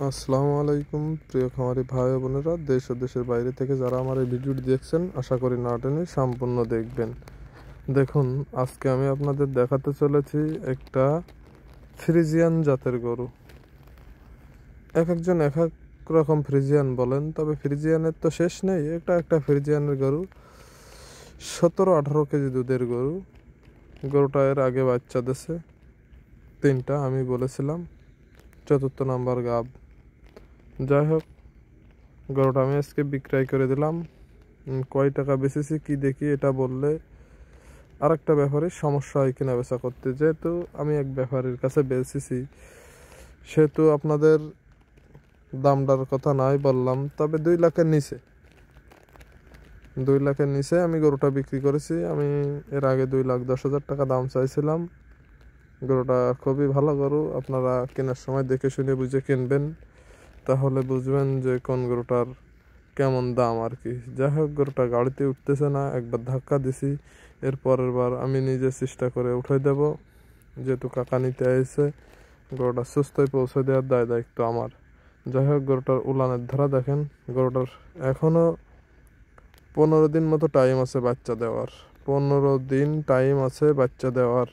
আসসালামু আলাইকুম প্রিয় খামারি ভাই ও বোনেরা, দেশ ও দেশের বাইরে থেকে যারা আমার এই ভিডিওটি দেখছেন, আশা করি না টেনে সম্পূর্ণ দেখবেন। দেখুন, আজকে আমি আপনাদের দেখাতে চলেছি একটা ফ্রিজিয়ান জাতের গরু। এক একজন এক এক রকম ফ্রিজিয়ান বলেন, তবে ফ্রিজিয়ানের তো শেষ নেই। একটা ফ্রিজিয়ানের গরু 17-18 কেজি দুধের গরু। গরুটা এর আগে বাচ্চা দিয়েছে 3টা, আমি বলেছিলাম 4th নাম্বার গাব। যাই হোক, গরুটা আমি আজকে বিক্রয় করে দিলাম। কয় টাকা বেচেছি কি দেখি, এটা বললে আরেকটা ব্যাপারে সমস্যা হয় কিনা বেচা করতে। যেহেতু আমি এক ব্যাপারীর কাছে বেচেছি, সেহেতু আপনাদের দামটার কথা নাই বললাম, তবে 2 লাখের নিচে 2 লাখের নিচে আমি গরুটা বিক্রি করেছি। আমি এর আগে 2,10,000 টাকা দাম চাইছিলাম। গরুটা খুবই ভালো গরু, আপনারা কেনার সময় দেখে শুনে বুঝে কিনবেন, তাহলে বুঝবেন যে কোন গরুটার কেমন দাম আর কি। যাই হোক, গরুটা গাড়িতে উঠতেছে না, একবার ধাক্কা দিছি, এর পরের বার আমি নিজে চেষ্টা করে উঠাই দেব। যেহেতু কাকা নিতে এসে, গরুটা সুস্থই পৌঁছে দেওয়ার দায়িত্ব আমার। যাই হোক, গরুটার উলানের ধারা দেখেন। গরুটার এখনও 15 দিন মতো টাইম আছে বাচ্চা দেওয়ার। 15 দিন টাইম আছে বাচ্চা দেওয়ার।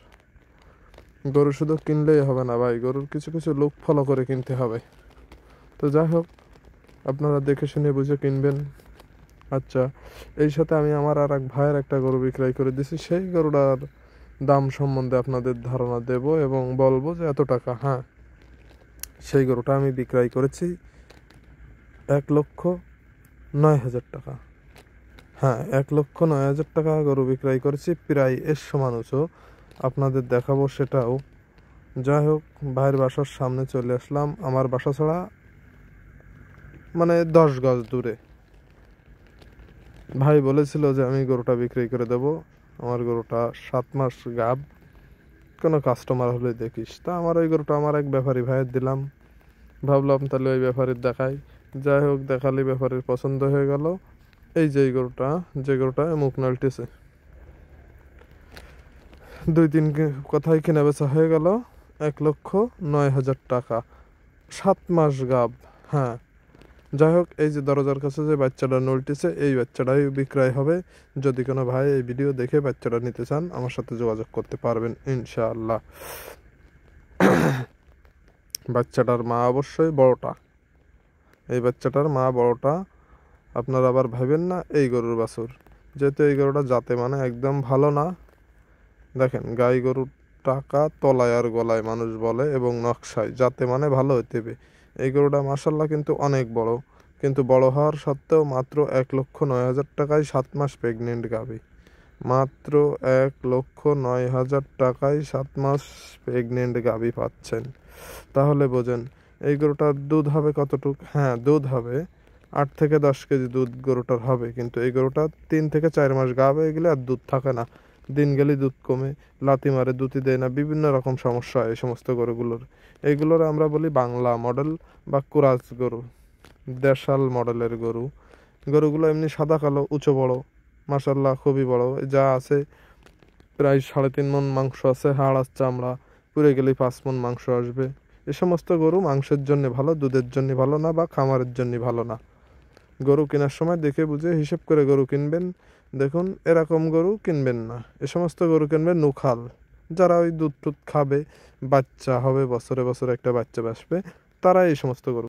গরু শুধু কিনলেই হবে না ভাই, গরুর কিছু কিছু লুক ফলো করে কিনতে হবে। তো যাই হোক, আপনারা দেখে শুনে বুঝে কিনবেন। আচ্ছা, এই সাথে আমি আমার আর এক ভাইয়ের একটা গরু বিক্রয় করে দিছি। সেই গরুটার দাম সম্বন্ধে আপনাদের ধারণা দেব এবং বলবো যে এত টাকা। হ্যাঁ, সেই গরুটা আমি বিক্রয় করেছি 1,09,000 টাকা। হ্যাঁ, 1,09,000 টাকা গরু বিক্রয় করেছি, প্রায় এর সমান উঁচু। আপনাদের দেখাবো সেটাও। যাই হোক, ভাইয়ের বাসার সামনে চলে আসলাম। আমার বাসা ছাড়া মানে 10 গজ দূরে। ভাই বলেছিল যে আমি গরুটা বিক্রি করে দেব। আমার গরুটা 7 মাস গাব, কোনো কাস্টমার হলে দেখিস। তা আমার ওই গরুটা আমার এক ব্যাপারী ভাইয়ের দিলাম। ভাবলাম তাহলে ওই ব্যাপারীর দেখাই। যাই হোক, দেখালে ব্যাপারীর পছন্দ হয়ে গেল। এই যে যে গরুটা মুখ নালটেছে, 2-3 কথায় কিনে বেচা হয়ে গেল 1,09,000 টাকা, 7 মাস গাব। হ্যাঁ, যাই হোক, এই যে দরজার কাছে যে বাচ্চাটা নলটিছে, এই বাচ্চাটাই বিক্রয় হবে। যদি কোনো ভাই এই ভিডিও দেখে বাচ্চাটা নিতে চান, আমার সাথে যোগাযোগ করতে পারবেন ইনশাআল্লাহ। বাচ্চাটার মা অবশ্যই বড়টা, এই বাচ্চাটার মা বড়টা। আপনারা আবার ভাবেন না এই গরুর বাছুর, যেহেতু এই গরুটা জাতে মানে একদম ভালো না। দেখেন, গাই গরুর টাকা তলায় আর গলায় মানুষ বলে, এবং নকশায় জাতে মানে ভালো হইতে হবে। এই গরুটা মাশাল্লাহ কিন্তু অনেক বড়, কিন্তু বড় হওয়ার সত্ত্বেও মাত্র 1,09,000 টাকায় 7 মাস প্রেগনেন্ট গাভী। মাত্র 1,09,000 টাকায় 7 মাস প্রেগনেন্ট গাভী পাচ্ছেন। তাহলে বোঝেন এই গরুটার দুধ হবে কতটুক। হ্যাঁ, দুধ হবে 8 থেকে 10 কেজি দুধ গরুটার হবে, কিন্তু এই গরুটা 3 থেকে 4 মাস গাভ হয়ে গেলে আর দুধ থাকে না। দিন গেলে দুধ কমে, লাথি মারে, দুধই দেয় না, বিভিন্ন রকম সমস্যা হয় এই সমস্ত গরুগুলোর। এইগুলোর আমরা বলি বাংলা মডেল বা কুরাজ গরু, দেশাল মডেলের গরু। গরুগুলো এমনি সাদা কালো, উঁচু বড়, মাশাল্লাহ খুবই বড়। যা আছে প্রায় 3.5 মণ মাংস আছে, হাড় আর চামড়া পুড়ে গেলেই 5 মণ মাংস আসবে। এ সমস্ত গরু মাংসের জন্য ভালো, দুধের জন্য ভালো না, বা খামারের জন্য ভালো না। গরু কেনার সময় দেখে বুঝে হিসেব করে গরু কিনবেন। দেখুন, এরকম গরু কিনবেন না। এ সমস্ত গরু কিনবেন নুখাল, যারা ওই দুধ টুধ খাবে, বাচ্চা হবে, বছরে বছরে একটা বাচ্চা বাসবে, তারা এই সমস্ত গরু